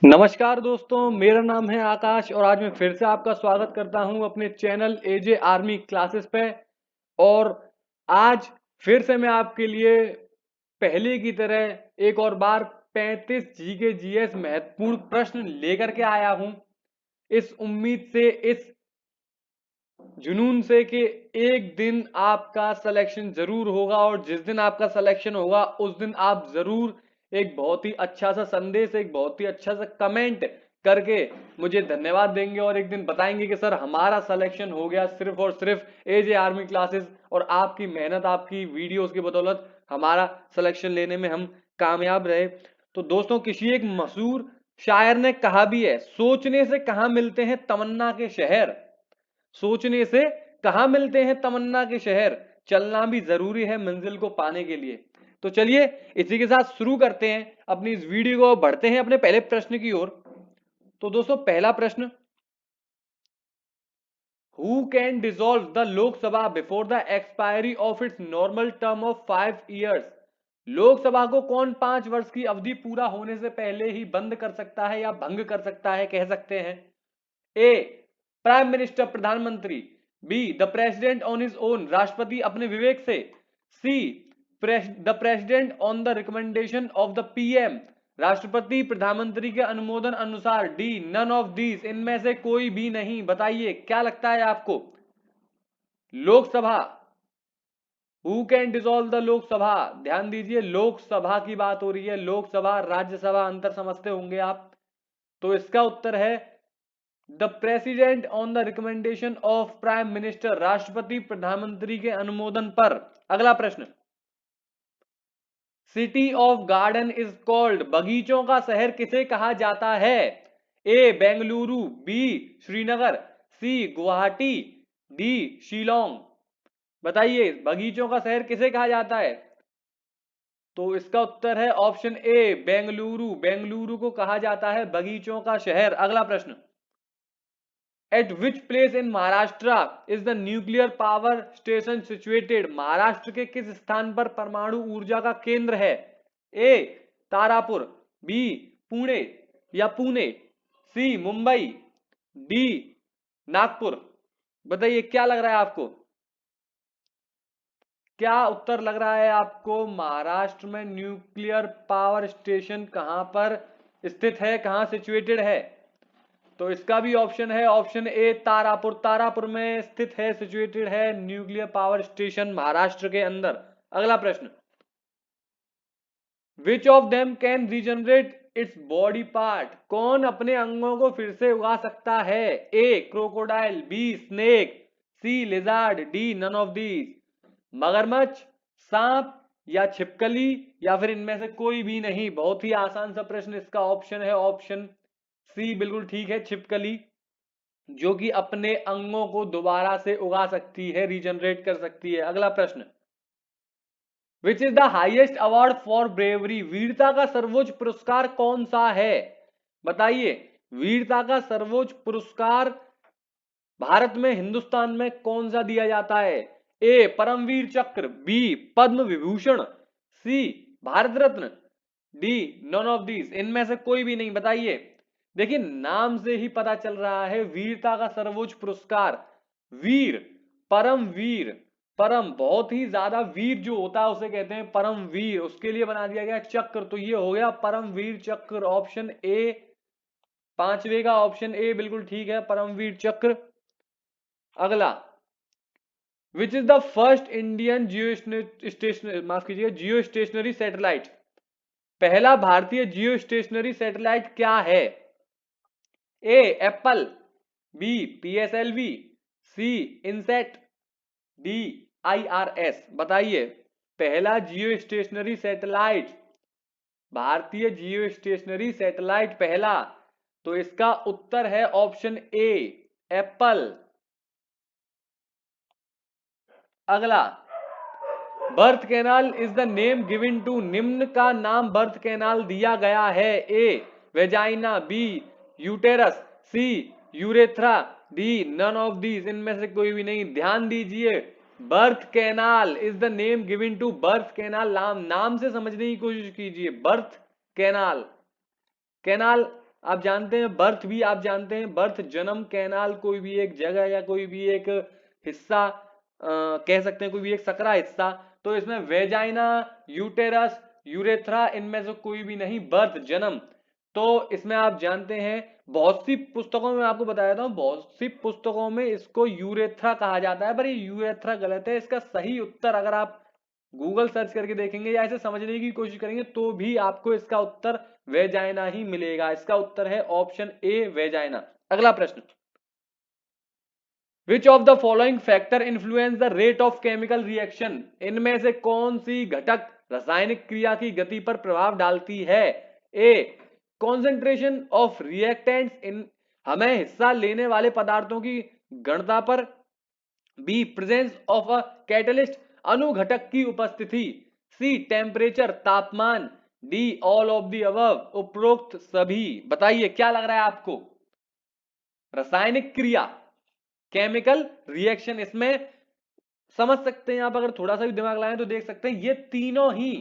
नमस्कार दोस्तों, मेरा नाम है आकाश और आज मैं फिर से आपका स्वागत करता हूं अपने चैनल एजे आर्मी क्लासेस पे। और आज फिर से मैं आपके लिए पहले की तरह एक और बार 35 जीके जीएस महत्वपूर्ण प्रश्न लेकर के आया हूं, इस उम्मीद से, इस जुनून से कि एक दिन आपका सिलेक्शन जरूर होगा और जिस दिन आपका सिलेक्शन होगा उस दिन आप जरूर एक बहुत ही अच्छा सा संदेश, एक बहुत ही अच्छा सा कमेंट करके मुझे धन्यवाद देंगे और एक दिन बताएंगे कि सर हमारा सिलेक्शन हो गया सिर्फ और सिर्फ एजे आर्मी क्लासेस और आपकी मेहनत, आपकी वीडियोस की बदौलत हमारा सिलेक्शन लेने में हम कामयाब रहे। तो दोस्तों, किसी एक मशहूर शायर ने कहा भी है, सोचने से कहाँ मिलते हैं तमन्ना के शहर, सोचने से कहां मिलते हैं तमन्ना के शहर, चलना भी जरूरी है मंजिल को पाने के लिए। तो चलिए इसी के साथ शुरू करते हैं अपनी इस वीडियो को, बढ़ते हैं अपने पहले प्रश्न की ओर। तो दोस्तों, पहला प्रश्न, who can dissolve the Lok Sabha before the expiry of its normal term of 5 years। Lok Sabha को कौन 5 वर्ष की अवधि पूरा होने से पहले ही बंद कर सकता है या भंग कर सकता है, कह सकते हैं। ए, प्राइम मिनिस्टर प्रधानमंत्री। B, the president on his own, राष्ट्रपति अपने विवेक से। C, the president on the recommendation of the PM, राष्ट्रपति प्रधानमंत्री के अनुमोदन अनुसार। डी, नन ऑफ दीज, इनमें से कोई भी नहीं। बताइए क्या लगता है आपको। Lok Sabha, who can dissolve the Lok Sabha, ध्यान दीजिए लोकसभा की बात हो रही है, लोकसभा राज्यसभा अंतर समझते होंगे आप। तो इसका उत्तर है the president on the recommendation of prime minister, राष्ट्रपति प्रधानमंत्री के अनुमोदन पर। अगला प्रश्न, city of garden is called, बगीचों का शहर किसे कहा जाता है। ए, बेंगलुरु। बी, श्रीनगर। सी, गुवाहाटी। डी, शिलोंग। बताइए बगीचों का शहर किसे कहा जाता है। तो इसका उत्तर है ऑप्शन ए, बेंगलुरु। बेंगलुरु को कहा जाता है बगीचों का शहर। अगला प्रश्न, eight which place in Maharashtra is the nuclear power station situated, Maharashtra के किस स्थान पर परमाणु ऊर्जा का केंद्र है। ए, तारापुर। बी, पुणे या पुणे। सी, मुंबई। डी, नागपुर। बताइए क्या लग रहा है आपको, क्या उत्तर लग रहा है आपको। महाराष्ट्र में न्यूक्लियर पावर स्टेशन कहां पर स्थित है, कहां सिचुएटेड है। तो इसका भी ऑप्शन है ऑप्शन ए, तारापुर। तारापुर में स्थित है, सिचुएटेड है न्यूक्लियर पावर स्टेशन महाराष्ट्र के अंदर। अगला प्रश्न, which of them can regenerate its body part, कौन अपने अंगों को फिर से उगा सकता है। A, crocodile. B, snake. C, lizard. D, none of these, मगरमच्छ, सांप या छिपकली या फिर इनमें से कोई भी नहीं। बहुत ही आसान सा प्रश्न, इसका ऑप्शन है ऑप्शन सी, बिल्कुल ठीक है, छिपकली, जो कि अपने अंगों को दोबारा से उगा सकती है, रीजनरेट कर सकती है। अगला प्रश्न, which is the highest award for bravery, वीरता का सर्वोच्च पुरस्कार कौन सा है। बताइए वीरता का सर्वोच्च पुरस्कार भारत में, हिंदुस्तान में कौन सा दिया जाता है। A, Paramvir Chakra. B, Padma Vibhushan. C, Bharat Ratna. D, none of these, इनमें से कोई भी नहीं। बताइए, देखिए नाम से ही पता चल रहा है, वीरता का सर्वोच्च पुरस्कार, वीर, परम वीर, परम बहुत ही ज्यादा वीर जो होता है उसे कहते हैं परम वीर, उसके लिए बना दिया गया चक्र। तो ये हो गया परम वीर चक्र, ऑप्शन ए, पांचवे का ऑप्शन ए बिल्कुल ठीक है, परमवीर चक्र। अगला, विच is the first Indian Jio station, माफ कीजिए, जियो स्टेशनरी सैटेलाइट, पहला भारतीय जियो स्टेशनरी सैटेलाइट क्या है। A, Apple. B, PSLV. C, INSAT. D, IRS. बताइए पहला जियो स्टेशनरी सैटेलाइट, भारतीय जियो स्टेशनरी सैटेलाइट पहला, तो इसका उत्तर है ऑप्शन ए, एप्पल। अगला, birth canal is the name given to, निम्न का नाम बर्थ कैनाल दिया गया है। A, vagina. B, uterus. C, urethra. D, none of these, इनमें से कोई भी नहीं। ध्यान दीजिए, birth canal is the name given to, birth canal नाम, नाम से समझने की कोशिश कीजिए। बर्थ कैनाल, कैनाल आप जानते हैं बर्थ भी आप जानते हैं, बर्थ जन्म, कैनाल कोई भी एक जगह या कोई भी एक हिस्सा कह सकते हैं, कोई भी एक सकरा हिस्सा। तो इसमें वेजाइना, यूटेरस, यूरेथ्रा, इनमें से कोई भी नहीं, बर्थ जन्म। तो इसमें आप जानते हैं बहुत सी पुस्तकों में, आपको बताया था, बहुत सी पुस्तकों में इसको यूरेथ्रा कहा जाता है, पर ये यूरेथ्रा गलत है। इसका सही उत्तर अगर आप गूगल सर्च करके देखेंगे या इसे समझने की कोशिश करेंगे तो भी आपको इसका उत्तर वेजाइना ही मिलेगा। इसका उत्तर है ऑप्शन ए, वेजाइना। अगला प्रश्न, which of the following factor influence the rate of chemical reaction? इनमें से कौन सी घटक रासायनिक क्रिया की गति पर प्रभाव डालती है? A, concentration of reactants in, हमें हिस्सा लेने वाले पदार्थों की गणना पर। B, presence of a catalyst, अनुघटक की उपस्थिति। सी, टेम्परेचर, तापमान। D, all of the above, उपरोक्त सभी। बताइए क्या लग रहा है आपको? रासायनिक क्रिया, केमिकल रिएक्शन, इसमें समझ सकते हैं आप, अगर थोड़ा सा भी दिमाग लगाएं तो देख सकते हैं ये तीनों ही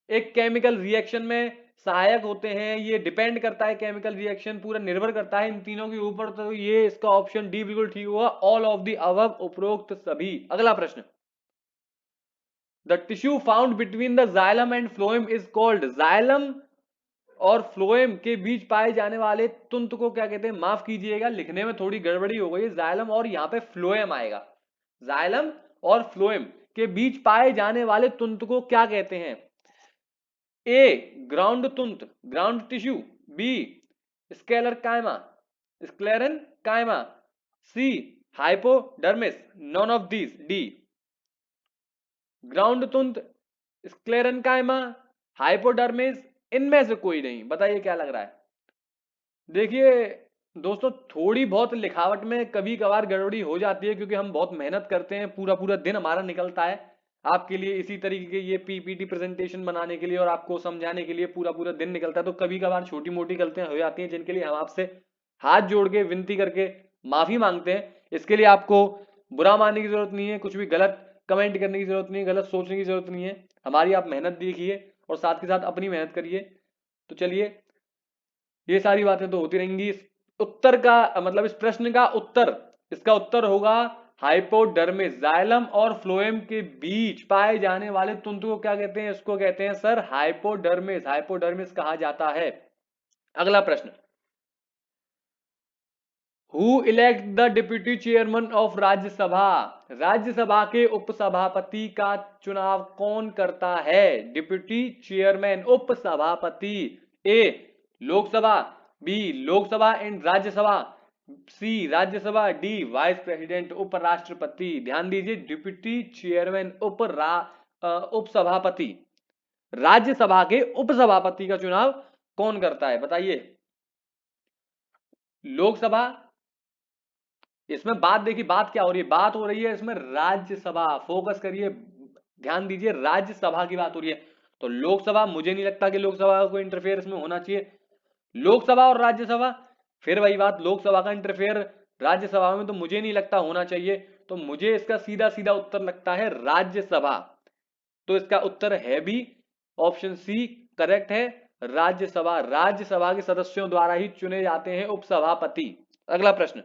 एक केमिकल रिएक्शन में सहायक होते हैं। ये डिपेंड करता है, केमिकल रिएक्शन पूरा निर्भर करता है इन तीनों के ऊपर। तो ये इसका ऑप्शन डी बिल्कुल ठीक होगा, ऑल ऑफ द अबव, उपरोक्त सभी। अगला प्रश्न, the tissue found between the xylem and phloem is called? Xylem और फ्लोएम के बीच पाए जाने वाले तंतु को क्या कहते हैं? माफ कीजिएगा, लिखने में थोड़ी गड़बड़ी हो गई, जाइलम और यहाँ पे फ्लोएम आएगा। जाइलम और फ्लोएम के बीच पाए जाने वाले तंतु को क्या कहते हैं? ए, ग्राउंड तंत्र, ground tissue. B, sclerenchyma, sclerenchyma. C, hypodermis, none of these. D, ground तंत्र, स्क्लेरन कायमा, हाइपोडर्मिस, इनमें से कोई नहीं। बताइए क्या लग रहा है? देखिए दोस्तों, थोड़ी बहुत लिखावट में कभी कभार गड़बड़ी हो जाती है, क्योंकि हम बहुत मेहनत करते हैं, पूरा पूरा दिन हमारा निकलता है आपके लिए इसी तरीके के ये पीपीटी प्रेजेंटेशन बनाने के लिए और आपको समझाने के लिए पूरा पूरा दिन निकलता है। तो कभी कभार छोटी मोटी गलतियां हो जाती हैं, जिनके लिए हम आपसे हाथ जोड़ के विनती करके माफी मांगते हैं। इसके लिए आपको बुरा मानने की जरूरत नहीं है, कुछ भी गलत कमेंट करने की जरूरत नहीं है, गलत सोचने की जरूरत नहीं है। हमारी आप मेहनत देखिए और साथ के साथ अपनी मेहनत करिए। तो चलिए, ये सारी बातें तो होती रहेंगी। इस उत्तर का मतलब, इस प्रश्न का उत्तर, इसका उत्तर होगा हाइपोडर्मिस। जाइलम और फ्लोएम के बीच पाए जाने वाले तंतु को क्या कहते हैं? इसको कहते हैं सर हाइपोडर्मिस, हाइपोडर्मिस कहा जाता है। अगला प्रश्न, who elect the deputy chairman of Rajya Sabha? Rajya Sabha के उपसभापति का चुनाव कौन करता है? डिप्यूटी चेयरमैन, उपसभापति। A, Lok Sabha. B, Lok Sabha and Rajya Sabha. C, Rajya Sabha. D, vice president, उपराष्ट्रपति। ध्यान दीजिए, डिप्यूटी चेयरमैन, उपसभापति, राज्यसभा के उपसभापति का चुनाव कौन करता है? बताइए। लोकसभा, इसमें बात देखिए, बात क्या हो रही है? बात हो रही है इसमें राज्यसभा, फोकस करिए, ध्यान दीजिए, राज्यसभा की बात हो रही है। तो लोकसभा, मुझे नहीं लगता कि लोकसभा को इंटरफेयर इसमें होना चाहिए। लोकसभा और राज्यसभा, फिर वही बात, लोकसभा का इंटरफेयर राज्यसभा में तो मुझे नहीं लगता होना चाहिए। तो मुझे इसका सीधा सीधा उत्तर लगता है राज्यसभा। तो इसका उत्तर है भी ऑप्शन सी करेक्ट है, राज्यसभा। राज्यसभा के सदस्यों द्वारा ही चुने जाते हैं उपसभापति। अगला प्रश्न,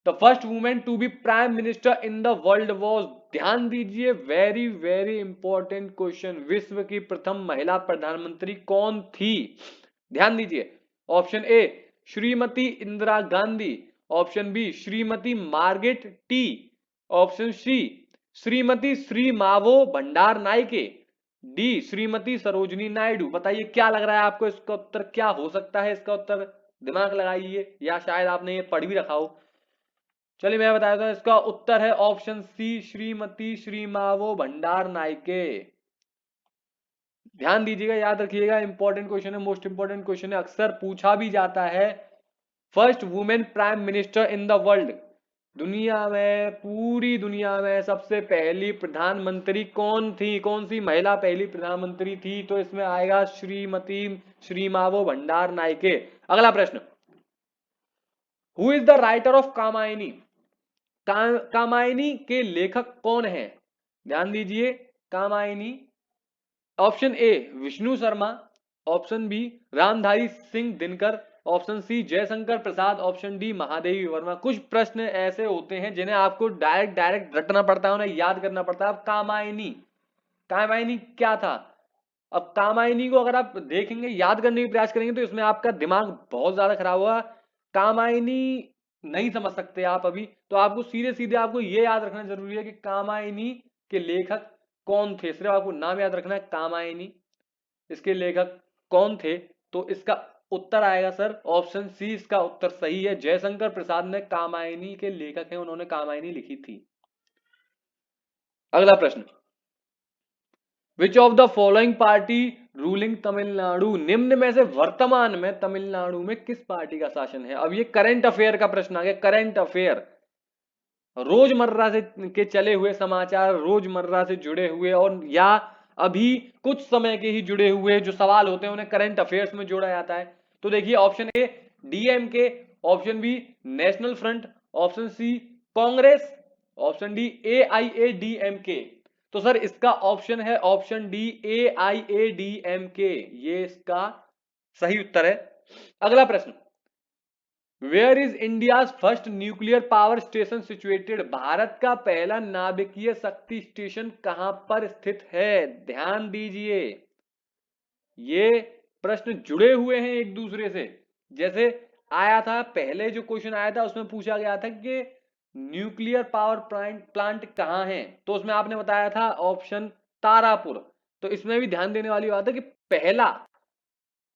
the first women to be prime minister in the world was? ध्यान दीजिए, वेरी वेरी इंपॉर्टेंट क्वेश्चन। विश्व की प्रथम महिला प्रधानमंत्री कौन थी? ध्यान दीजिए, option A Shrimati Indira Gandhi, option B Shrimati Margaret टी, option C Shrimati Sirimavo Bandaranaike, D Shrimati Sarojini Naidu. बताइए क्या लग रहा है आपको, इसका उत्तर क्या हो सकता है? इसका उत्तर दिमाग लगाइए, या शायद आपने ये पढ़ भी रखा हो। चलिए मैं बताया था, इसका उत्तर है option C Shrimati Sirimavo भंडार नायके। ध्यान दीजिएगा, याद रखिएगा, इंपॉर्टेंट क्वेश्चन है, मोस्ट इंपॉर्टेंट क्वेश्चन है, अक्सर पूछा भी जाता है। First women prime minister in the world, दुनिया में, पूरी दुनिया में सबसे पहली प्रधानमंत्री कौन थी? कौन सी महिला पहली प्रधानमंत्री थी? तो इसमें आएगा श्रीमती श्रीमावो भंडार नायके। अगला प्रश्न, who is the writer of Kamayani? Kamayani के लेखक कौन है? ध्यान दीजिए, Kamayani, option A Vishnu Sharma, option B Ramdhari Singh Dinkar, option C Jaishankar Prasad, option D Mahadevi Verma. कुछ प्रश्न ऐसे होते हैं जिन्हें आपको डायरेक्ट रटना पड़ता है, उन्हें याद करना पड़ता है। अब कामायनी, कामायनी क्या था? अब कामायनी को अगर आप देखेंगे, याद करने की प्रयास करेंगे तो इसमें आपका दिमाग बहुत ज्यादा खराब होगा। कामायनी नहीं समझ सकते आप अभी, तो आपको सीधे सीधे आपको ये याद रखना जरूरी है कि कामायनी के लेखक कौन थे। सिर्फ आपको नाम याद रखना है, कामायनी, इसके लेखक कौन थे। तो इसका उत्तर आएगा सर ऑप्शन सी, इसका उत्तर सही है। जयशंकर प्रसाद ने कामायनी के लेखक हैं, उन्होंने कामायनी लिखी थी। अगला प्रश्न, which of the following party ruling Tamil Nadu, निम्न में से वर्तमान में तमिलनाडु में किस पार्टी का शासन है? अब ये करंट अफेयर का प्रश्न आ गया। करंट अफेयर, रोजमर्रा से के चले हुए समाचार, रोजमर्रा से जुड़े हुए और या अभी कुछ समय के ही जुड़े हुए जो सवाल होते हैं उन्हें करंट अफेयर्स में जोड़ा जाता है। तो देखिए, option A DMK, option B National Front, option C Congress, option D AIADMK. तो सर इसका ऑप्शन है ऑप्शन डी एआईएडीएमके, ये इसका सही उत्तर है। अगला प्रश्न, where is India first nuclear power station situated, Bharat का पहला नाभिकीय शक्ति स्टेशन कहां पर स्थित है? ध्यान दीजिए, ये प्रश्न जुड़े हुए हैं एक दूसरे से। जैसे आया था पहले, जो क्वेश्चन आया था उसमें पूछा गया था कि न्यूक्लियर पावर प्लांट कहां है, तो उसमें आपने बताया था ऑप्शन तारापुर। तो इसमें भी ध्यान देने वाली बात है कि पहला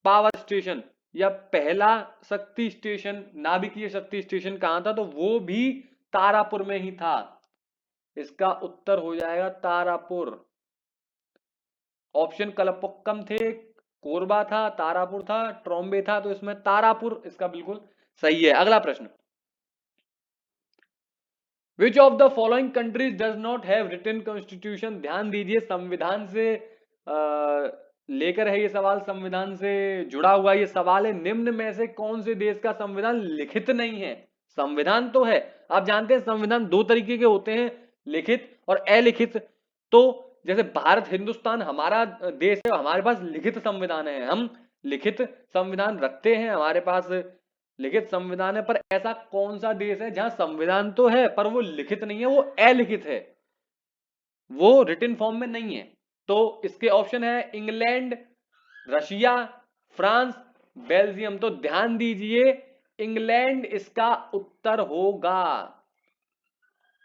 पावर स्टेशन या पहला शक्ति स्टेशन, नाभिकीय शक्ति स्टेशन कहां था, तो वो भी तारापुर में ही था। इसका उत्तर हो जाएगा तारापुर। ऑप्शन कलपक्कम थे, कोरबा था, तारापुर था, ट्रॉम्बे था, तो इसमें तारापुर इसका बिल्कुल सही है। अगला प्रश्न, which of the following countries does not have written constitution, ध्यान दीजिए, संविधान से लेकर है ये सवाल, संविधान से जुड़ा हुआ ये सवाल है। निम्न में से कौन से देश का संविधान लिखित नहीं है? संविधान तो है, आप जानते हैं संविधान दो तरीके के होते हैं, लिखित और अलिखित। तो जैसे भारत हिंदुस्तान हमारा देश है, हमारे पास लिखित संविधान है, हम लिखित संविधान रखते हैं, हमारे पास लिखित संविधान है। पर ऐसा कौन सा देश है जहां संविधान तो है पर वो लिखित नहीं है, वो अलिखित है, वो रिटन फॉर्म में नहीं है? तो इसके ऑप्शन है इंग्लैंड, रशिया, फ्रांस, बेल्जियम। तो ध्यान दीजिए, इंग्लैंड इसका उत्तर होगा।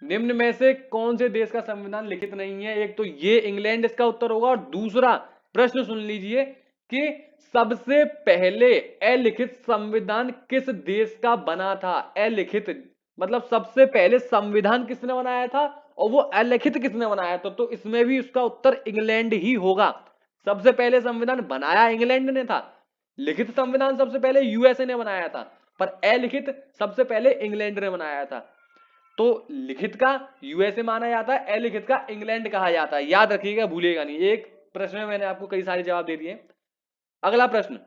निम्न में से कौन से देश का संविधान लिखित नहीं है? एक तो ये इंग्लैंड इसका उत्तर होगा, और दूसरा प्रश्न सुन लीजिए कि सबसे पहले अलिखित संविधान किस देश का बना था? अलिखित मतलब सबसे पहले संविधान किसने बनाया था और वो अलिखित किसने बनाया था? तो इसमें भी उसका उत्तर इंग्लैंड ही होगा। सबसे पहले संविधान बनाया इंग्लैंड ने था, लिखित संविधान सबसे पहले यूएसए ने बनाया था, पर अलिखित सबसे पहले इंग्लैंड ने बनाया था। तो लिखित का यूएसए माना जाता है, अलिखित का इंग्लैंड कहा जाता है। याद रखिएगा, भूलिएगा नहीं। एक प्रश्न में मैंने आपको कई सारे जवाब दे दिए। अगला प्रश्न,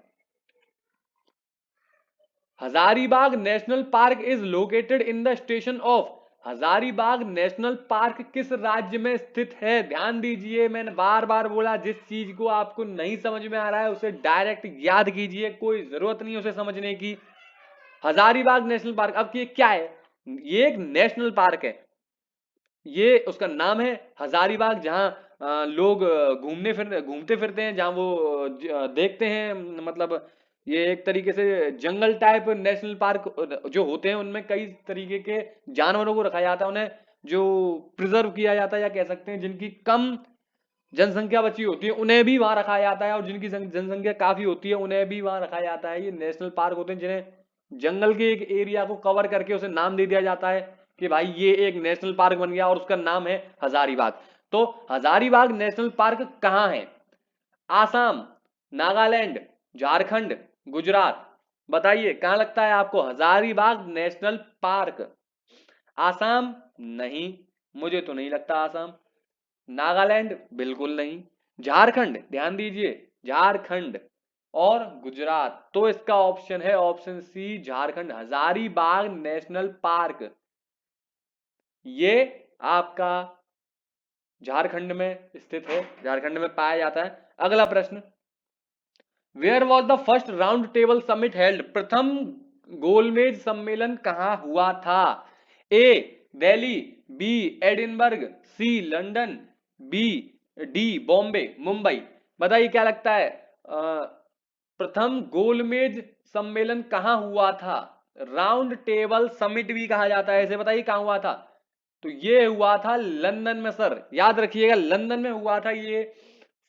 Hazaribagh National park is located in the station of, Hazaribagh National park किस राज्य में स्थित है? ध्यान दीजिए, मैंने बार बार बोला, जिस चीज को आपको नहीं समझ में आ रहा है उसे डायरेक्ट याद कीजिए, कोई जरूरत नहीं उसे समझने की। हजारीबाग नेशनल पार्क, अब ये क्या है? ये एक नेशनल पार्क है, ये उसका नाम है हजारीबाग, जहां लोग घूमते फिरते हैं, जहां वो देखते हैं, मतलब ये एक तरीके से जंगल टाइप नेशनल पार्क जो होते हैं, उनमें कई तरीके के जानवरों को रखा जाता है, उन्हें जो प्रिजर्व किया जाता है, या कह सकते हैं जिनकी कम जनसंख्या बची होती है उन्हें भी वहां रखा जाता है, और जिनकी जनसंख्या काफी होती है उन्हें भी वहां रखा जाता है। ये नेशनल पार्क होते हैं जिन्हें जंगल के एक एरिया को कवर करके उसे नाम दे दिया जाता है कि भाई ये एक नेशनल पार्क बन गया और उसका नाम है हजारीबाग। तो हजारीबाग नेशनल पार्क कहां है? आसाम, नागालैंड, झारखंड, गुजरात। बताइए कहां लगता है आपको हजारीबाग नेशनल पार्क? आसाम नहीं, मुझे तो नहीं लगता आसाम। नागालैंड बिल्कुल नहीं, झारखंड, ध्यान दीजिए, झारखंड और गुजरात। तो इसका ऑप्शन है option C, Jharkhand, Hazaribagh National Park, ये आपका झारखंड में स्थित है, झारखंड में पाया जाता है। अगला प्रश्न, where was the first round table summit held, प्रथम गोलमेज सम्मेलन कहां हुआ था? A Delhi, B Edinburgh, C London, B D Bombay Mumbai. बताइए क्या लगता है, प्रथम गोलमेज सम्मेलन कहां हुआ था? राउंड टेबल समिट भी कहा जाता है इसे, बताइए कहां हुआ था? तो ये हुआ था लंदन में सर, याद रखिएगा लंदन में हुआ था ये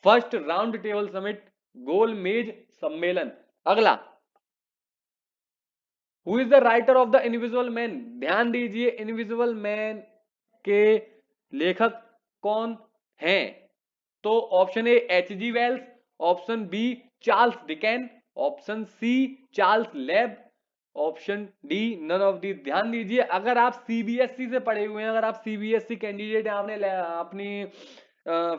फर्स्ट राउंड टेबल समिट, गोल मेज सम्मेलन। अगला, who is the writer of the invisible man? ध्यान दीजिए इनविजिबल मैन के लेखक कौन हैं? तो option A H G Wells, option B Charles Dicken, option C Charles Lamb, option D none of the. ध्यान दीजिए अगर आप सीबीएसई से पढ़े हुए हैं, अगर आप सीबीएसई कैंडिडेट हैं, आपने अपनी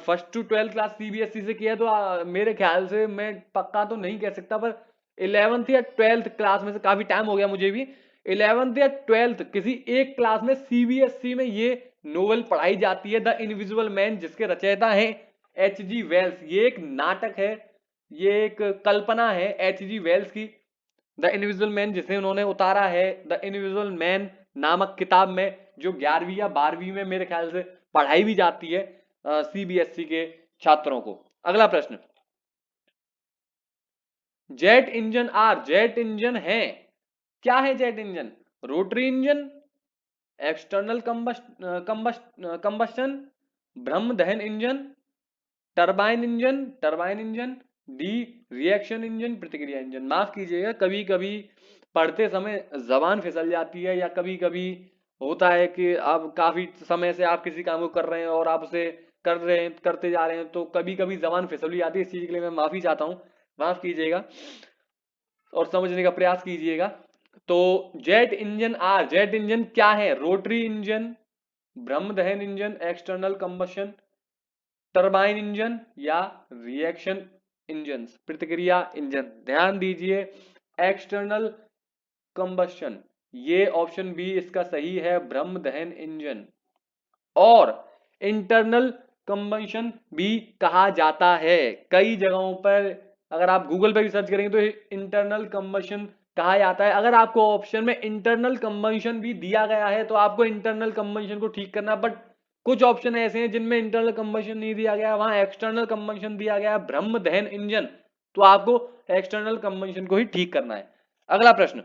first to twelfth class CBSE से किया, तो मेरे ख्याल से मैं पक्का तो नहीं कह सकता, पर 11th या 12th क्लास में से, काफी टाइम हो गया मुझे भी, 11th या 12th किसी एक क्लास में सीबीएसई में ये नोवेल पढ़ाई जाती है, द इनविजिबल मैन, जिसके रचयिता हैं एच जी वेल्स। ये एक नाटक है, ये एक कल्पना है एच जी वेल्स की, द इनविजिबल मैन, जिसे उन्होंने उतारा है द इनविजिबल मैन नामक किताब में, जो 11वीं या 12वीं में मेरे ख्याल से पढ़ाई भी जाती है सीबीएसई के छात्रों को। अगला प्रश्न, jet engine are, jet engine है, क्या है jet engine? Rotary engine, external combustion, ब्रह्म दहन engine, turbine engine, D reaction engine, प्रतिक्रिया इंजन। माफ कीजिएगा कभी कभी पढ़ते समय जबान फिसल जाती है, या कभी कभी होता है कि आप काफी समय से आप किसी काम को कर रहे हैं और आप उसे कर रहे हैं, करते जा रहे हैं, तो कभी कभी जबान फिसल जाती है। इस चीज के लिए मैं माफी चाहता हूँ, माफ कीजिएगा और समझने का प्रयास कीजिएगा। तो jet engine are, jet engine क्या है? रोटरी इंजन, ब्रह्म दहन engine, external combustion, turbine engine, या रिएक्शन इंजन, प्रतिक्रिया इंजन। ध्यान दीजिए एक्सटर्नल कंबशन, ये ऑप्शन बी इसका सही है, ब्रह्म दहन इंजन। और इंटरनल कंबशन भी कहा जाता है कई जगहों पर, अगर आप गूगल पर भी सर्च करेंगे तो इंटरनल कंबशन कहा जाता है। अगर आपको ऑप्शन में इंटरनल कंबशन भी दिया गया है तो आपको इंटरनल कंबशन को ठीक करना, बट कुछ ऑप्शन ऐसे हैं जिनमें इंटरनल कंबशन नहीं दिया गया, वहां एक्सटर्नल कंबशन दिया गया, ब्रह्म दहन इंजन, तो आपको एक्सटर्नल कंबशन को ही ठीक करना है। अगला प्रश्न,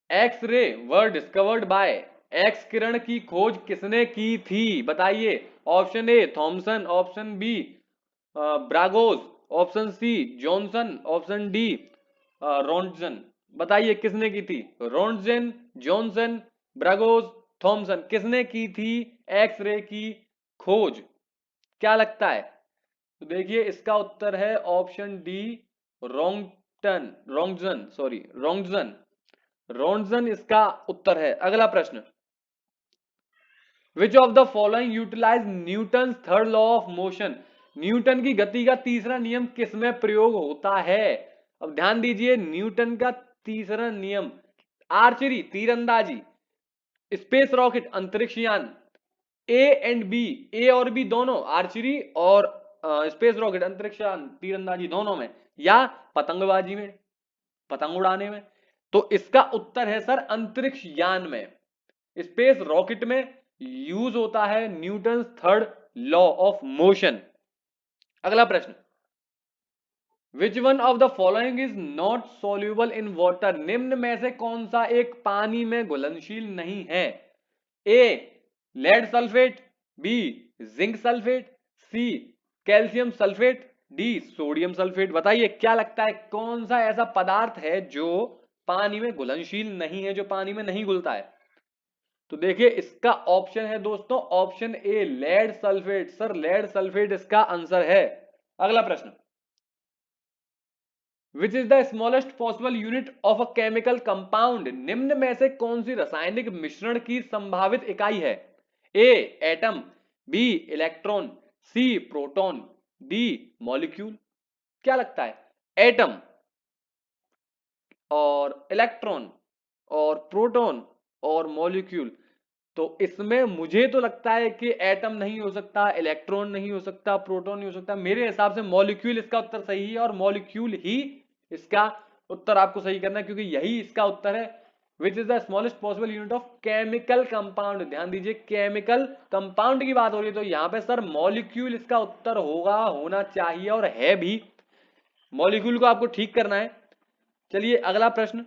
X ray were discovered by, X किरण की खोज किसने की थी? बताइए, option A Thomson, option B Braggs, option C Johnson, option D Roentgen. बताइए किसने की थी? रोन्टजन, जॉनसन, ब्रागोस, थॉमसन, किसने की थी एक्स रे की खोज? क्या लगता है? तो देखिए इसका उत्तर है option D, Roentgen, Roentgen, sorry Roentgen, Roentgen इसका उत्तर है। अगला प्रश्न, which of the following utilize Newton third law of motion? Newton की गति का तीसरा नियम किसमें प्रयोग होता है? अब ध्यान दीजिए न्यूटन का तीसरा नियम, आर्चरी तीरंदाजी, स्पेस रॉकेट अंतरिक्ष यान, ए एंड बी, ए और बी दोनों, आर्चरी और स्पेस रॉकेट अंतरिक्ष यान तीरंदाजी दोनों में, या पतंगबाजी में, पतंग उड़ाने में। तो इसका उत्तर है सर अंतरिक्ष यान में, स्पेस रॉकेट में यूज होता है Newton third law of motion. अगला प्रश्न, which one of the following is not soluble in water? निम्न में से कौन सा एक पानी में घुलनशील नहीं है? A lead sulphate, B zinc sulphate, C calcium sulphate, D sodium sulphate. बताइए क्या लगता है कौन सा ऐसा पदार्थ है जो पानी में घुलनशील नहीं है, जो पानी में नहीं घुलता है? तो देखिए इसका ऑप्शन है दोस्तों option A lead sulphate, sir lead sulphate इसका आंसर है। अगला प्रश्न, which is the smallest possible unit of a chemical compound? निम्न में से कौन सी रासायनिक मिश्रण की संभावित इकाई है? A atom, B electron, C proton, D molecule. क्या लगता है? एटम और इलेक्ट्रॉन और प्रोटॉन और मॉलिक्यूल। तो इसमें मुझे तो लगता है कि एटम नहीं हो सकता, इलेक्ट्रॉन नहीं हो सकता, प्रोटॉन नहीं हो सकता। मेरे हिसाब से मॉलिक्यूल इसका उत्तर सही है और मॉलिक्यूल ही इसका उत्तर आपको सही करना है, क्योंकि यही इसका उत्तर है। विच is the smallest possible unit of chemical compound. ध्यान दीजिए केमिकल कंपाउंड की बात हो रही है, तो यहां पे सर मॉलिक्यूल इसका उत्तर होगा, होना चाहिए और है भी। मॉलिक्यूल को आपको ठीक करना है। चलिए अगला प्रश्न,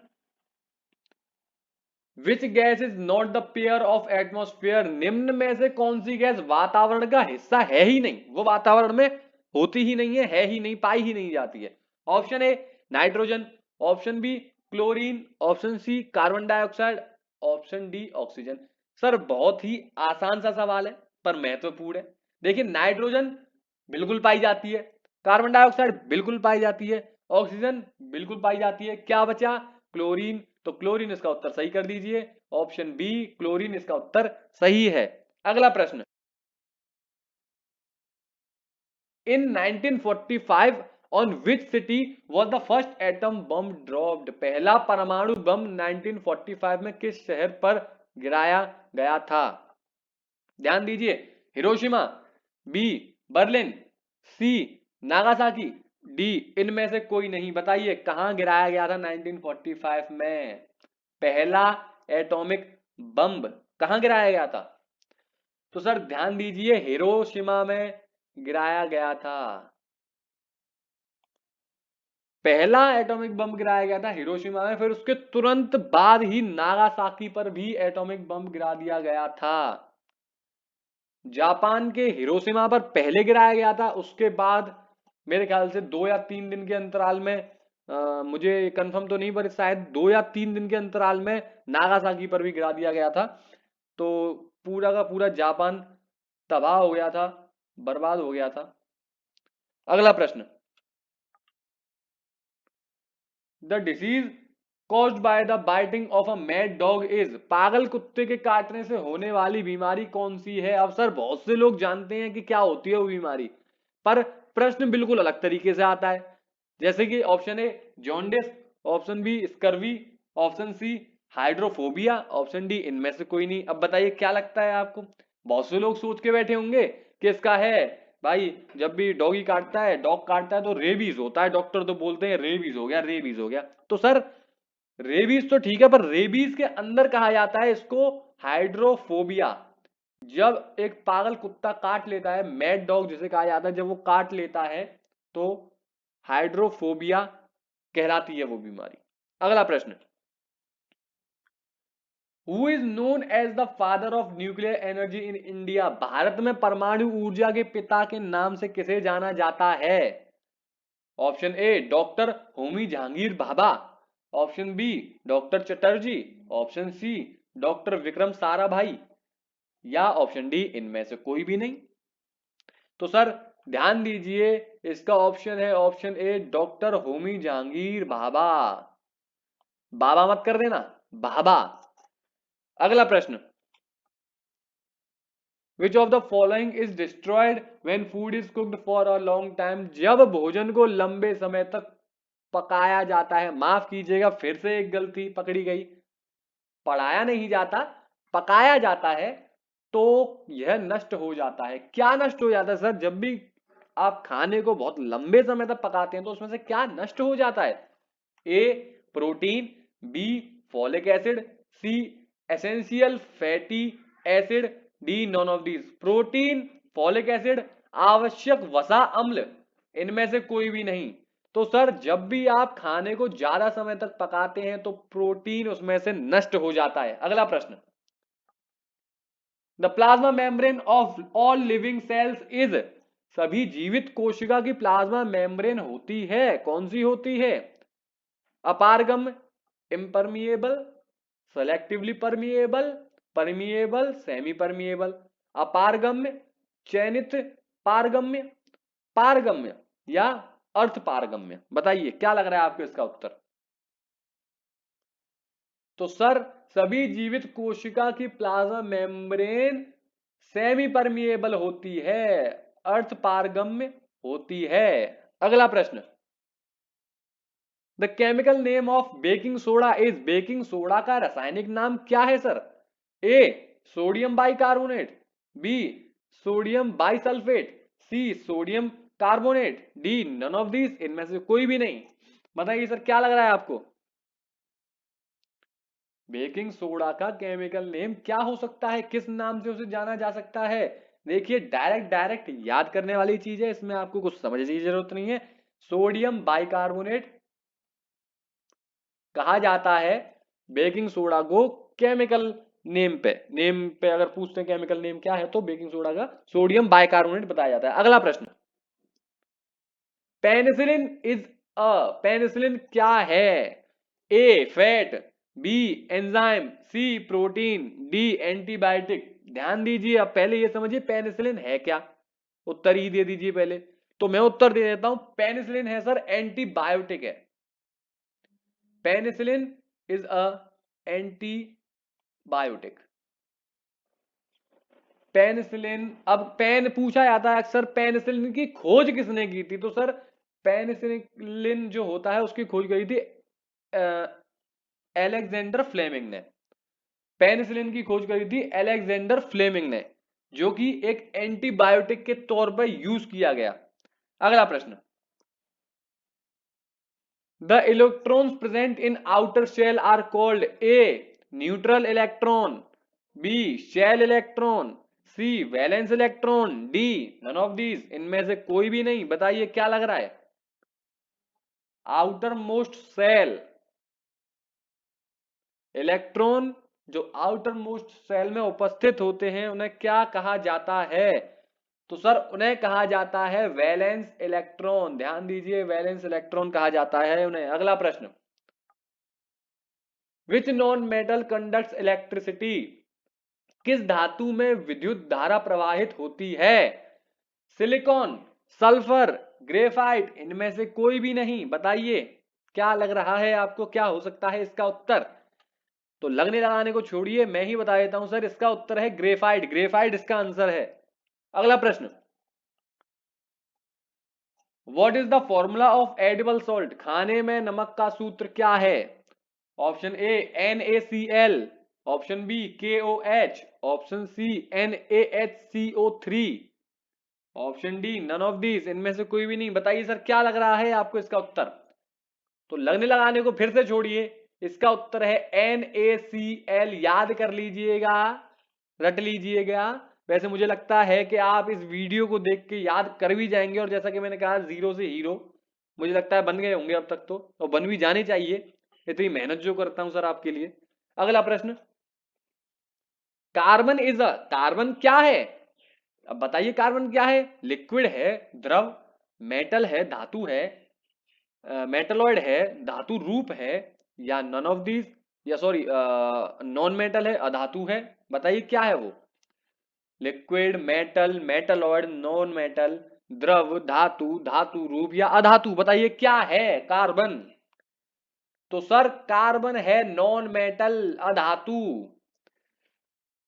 which gas is not the pair of atmosphere. निम्न में से कौन सी गैस वातावरण का हिस्सा है ही नहीं, वो वातावरण में होती ही नहीं है ही नहीं, पाई ही नहीं जाती है। Option A nitrogen, option B chlorine, option C carbon dioxide, option D oxygen. Sir बहुत ही आसान सा सवाल है पर महत्वपूर्ण है। देखिए नाइट्रोजन बिल्कुल पाई जाती है, कार्बन डाइऑक्साइड बिल्कुल पाई जाती है, ऑक्सीजन बिल्कुल पाई जाती है, क्या बचा क्लोरीन। तो क्लोरीन इसका उत्तर सही कर दीजिए, ऑप्शन बी क्लोरीन इसका उत्तर सही है। अगला प्रश्न, इन 1945 on which city was the first atom bomb dropped. पहला परमाणु बम 1945 में किस शहर पर गिराया गया था। ध्यान दीजिए, हिरोशिमा, बी बर्लिन, सी नागासाकी, डी इनमें से कोई नहीं। बताइए कहां गिराया गया था 1945 में पहला एटॉमिक बम, कहां गिराया गया था। तो सर ध्यान दीजिए हिरोशिमा में गिराया गया था। पहला एटॉमिक बम गिराया गया था हिरोशिमा में, फिर उसके तुरंत बाद ही नागासाकी पर भी एटॉमिक बम गिरा दिया गया था। जापान के हिरोशिमा पर पहले गिराया गया था, उसके बाद मेरे ख्याल से 2 या 3 दिन के अंतराल में, मुझे कंफर्म तो नहीं पर शायद 2 या 3 दिन के अंतराल में नागासाकी पर भी गिरा दिया गया था। तो पूरा का पूरा जापान तबाह हो गया था, बर्बाद हो गया था। अगला प्रश्न, the disease caused by the biting of a mad dog is. पागल कुत्ते के काटने से होने वाली बीमारी कौन सी है। अब सर बहुत से लोग जानते हैं कि क्या होती है वो बीमारी, पर प्रश्न बिल्कुल अलग तरीके से आता है। जैसे कि option A jaundice, option B scurvy, option C hydrophobia, option D इनमें से कोई नहीं। अब बताइए क्या लगता है आपको। बहुत से लोग सोच के बैठे होंगे कि इसका है भाई, जब भी डॉगी काटता है, डॉग काटता है तो रेबीज होता है, डॉक्टर तो बोलते हैं रेबीज हो गया, रेबीज हो गया। तो सर रेबीज तो ठीक है, पर रेबीज के अंदर कहा जाता है इसको हाइड्रोफोबिया। जब एक पागल कुत्ता काट लेता है, मैड डॉग जिसे कहा जाता है, जब वो काट लेता है तो हाइड्रोफोबिया कहलाती है वो बीमारी। अगला प्रश्न, who is known as the father of nuclear energy in India. भारत में परमाणु ऊर्जा के पिता के नाम से किसे जाना जाता है। Option A doctor Homi Jahangir Bhabha, option B doctor Chatterjee, option C doctor Vikram Sarabhai, या ऑप्शन डी इनमें से कोई भी नहीं। तो सर ध्यान दीजिए, इसका ऑप्शन है option A doctor Homi Jahangir Bhabha. बाबा मत कर देना, भाभा। अगला प्रश्न, which of the following is destroyed when food is cooked for a long time. जब भोजन को लंबे समय तक पकाया जाता है, माफ कीजिएगा फिर से एक गलती पकड़ी गई, पढ़ाया नहीं जाता, पकाया जाता है तो यह नष्ट हो जाता है। क्या नष्ट हो जाता है सर। जब भी आप खाने को बहुत लंबे समय तक पकाते हैं तो उसमें से क्या नष्ट हो जाता है। A protein, B folic acid, C essential fatty acid, D none of these. Protein, folic acid, आवश्यक वसा अम्ल, इनमें से कोई भी नहीं। तो सर जब भी आप खाने को ज्यादा समय तक पकाते हैं तो प्रोटीन उसमें से नष्ट हो जाता है। अगला प्रश्न, the plasma membrane of all living cells is. सभी जीवित कोशिका की प्लाज्मा मेम्ब्रेन होती है, कौन सी होती है। अपारगम्य, impermeable, selectively permeable, permeable, semi permeable. अपारगम्य, चयनित पारगम्य, पारगम्य या अर्थ पारगम्य। बताइए क्या लग रहा है आपको इसका उत्तर। तो सर सभी जीवित कोशिका की प्लाज्मा मेम्ब्रेन सेमी परमिएबल होती है, अर्थ पारगम्य होती है। अगला प्रश्न, the chemical name of baking soda is. Baking soda का रासायनिक नाम क्या है sir. A sodium bicarbonate, B sodium bisulphate, C sodium carbonate, D none of this, इनमें से कोई भी नहीं। बताइए सर क्या लग रहा है आपको? बेकिंग सोडा का केमिकल नेम क्या हो सकता है, किस नाम से उसे जाना जा सकता है? देखिए डायरेक्ट याद करने वाली चीज है, इसमें आपको कुछ समझने की जरूरत नहीं है। सोडियम बाइकार्बोनेट कहा जाता है बेकिंग सोडा को केमिकल नेम पे अगर पूछते हैं केमिकल नेम क्या है तो बेकिंग सोडा का सोडियम बाइकार्बोनेट बताया जाता है। अगला प्रश्न, पेनिसिलिन इज अ, पेनिसिलिन क्या है? ए फैट, बी एंजाइम, सी प्रोटीन, डी एंटीबायोटिक। ध्यान दीजिए, अब पहले ये समझिए पेनिसिलिन है क्या, उत्तर ही दे दीजिए पहले। तो मैं उत्तर दे देता हूं, पेनिसिलिन है सर एंटीबायोटिक है। Penicillin is a antibiotic. Penicillin, अब पेन पूछा जाता है अक्सर, पेनिसिलिन की खोज किसने की थी? तो सर पेनिसिलिन जो होता है उसकी खोज करी थी एलेक्जेंडर फ्लेमिंग ने। पेनिसिलिन की खोज करी थी एलेक्जेंडर फ्लेमिंग ने, जो कि एक एंटीबायोटिक के तौर पर यूज किया गया। अगला प्रश्न, the electrons present in outer shell are called A neutral electron, B shell electron, C valence electron, D none of these, इनमें से कोई भी नहीं। बताइए क्या लग रहा है? आउटर मोस्ट सेल इलेक्ट्रॉन जो आउटर मोस्ट सेल में उपस्थित होते हैं उन्हें क्या कहा जाता है? तो सर उन्हें कहा जाता है वैलेंस इलेक्ट्रॉन। ध्यान दीजिए, वैलेंस इलेक्ट्रॉन कहा जाता है उन्हें। अगला प्रश्न, which non metal conducts electricity, किस धातु में विद्युत धारा प्रवाहित होती है? सिलिकॉन, सल्फर, ग्रेफाइट, इनमें से कोई भी नहीं। बताइए क्या लग रहा है आपको, क्या हो सकता है इसका उत्तर? तो लगने लगाने को छोड़िए, मैं ही बता देता हूं सर, इसका उत्तर है ग्रेफाइट। ग्रेफाइट इसका आंसर है। अगला प्रश्न, what is the formula of edible salt, खाने में नमक का सूत्र क्या है? Option A NaCl, option B KOH, option C NaHCO3, option D none of this, इनमें से कोई भी नहीं। बताइए सर क्या लग रहा है आपको इसका उत्तर? तो लगने लगाने को फिर से छोड़िए, इसका उत्तर है NaCl। याद कर लीजिएगा, रट लीजिएगा। वैसे मुझे लगता है कि आप इस वीडियो को देख के याद कर भी जाएंगे, और जैसा कि मैंने कहा जीरो से हीरो मुझे लगता है बन गए होंगे अब तक तो, और बन भी जाने चाहिए इतनी मेहनत जो करता हूं सर आपके लिए। अगला प्रश्न, कार्बन इज अ, कार्बन क्या है? अब बताइए कार्बन क्या है? लिक्विड है, द्रव, मेटल है, धातु है, मेटलॉइड है, धातु रूप है, या नन ऑफ दीज, या सॉरी नॉन मेटल है, अधातु है। बताइए क्या है वो? Liquid, metal, metalloid, non metal, द्रव, धातु, धातु रूप, या अधातु। बताइए क्या है कार्बन? तो सर कार्बन है नॉन मेटल, अधातु।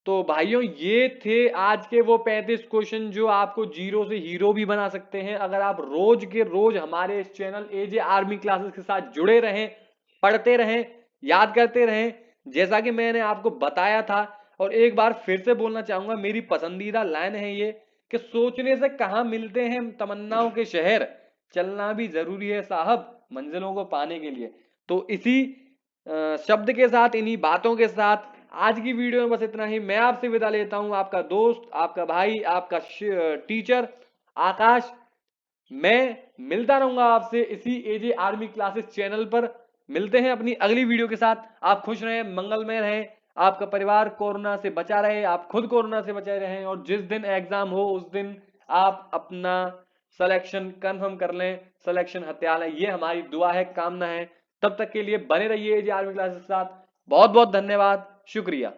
तो भाइयों ये थे आज के वो 35 क्वेश्चन जो आपको जीरो से हीरो भी बना सकते हैं, अगर आप रोज के रोज हमारे इस चैनल एजे आर्मी क्लासेस के साथ जुड़े रहें, पढ़ते रहें, याद करते रहें, जैसा कि मैंने आपको बताया था। और एक बार फिर से बोलना चाहूंगा, मेरी पसंदीदा लाइन है ये कि सोचने से कहाँ मिलते हैं तमन्नाओं के शहर, चलना भी जरूरी है साहब मंजिलों को पाने के लिए। तो इसी शब्द के साथ, इन्हीं बातों के साथ आज की वीडियो में बस इतना ही। मैं आपसे विदा लेता हूं, आपका दोस्त, आपका भाई, आपका टीचर आकाश। मैं मिलता रहूंगा आपसे इसी एजे आर्मी क्लासेस चैनल पर। मिलते हैं अपनी अगली वीडियो के साथ। आप खुश रहें, मंगलमय रहें, आपका परिवार कोरोना से बचा रहे, आप खुद कोरोना से बचे रहें, और जिस दिन एग्जाम हो उस दिन आप अपना सिलेक्शन कंफर्म कर लें, सिलेक्शन हत्या लें। ये हमारी दुआ है, कामना है। तब तक के लिए बने रहिए एजे आर्मी क्लासेस के साथ। बहुत बहुत धन्यवाद, शुक्रिया।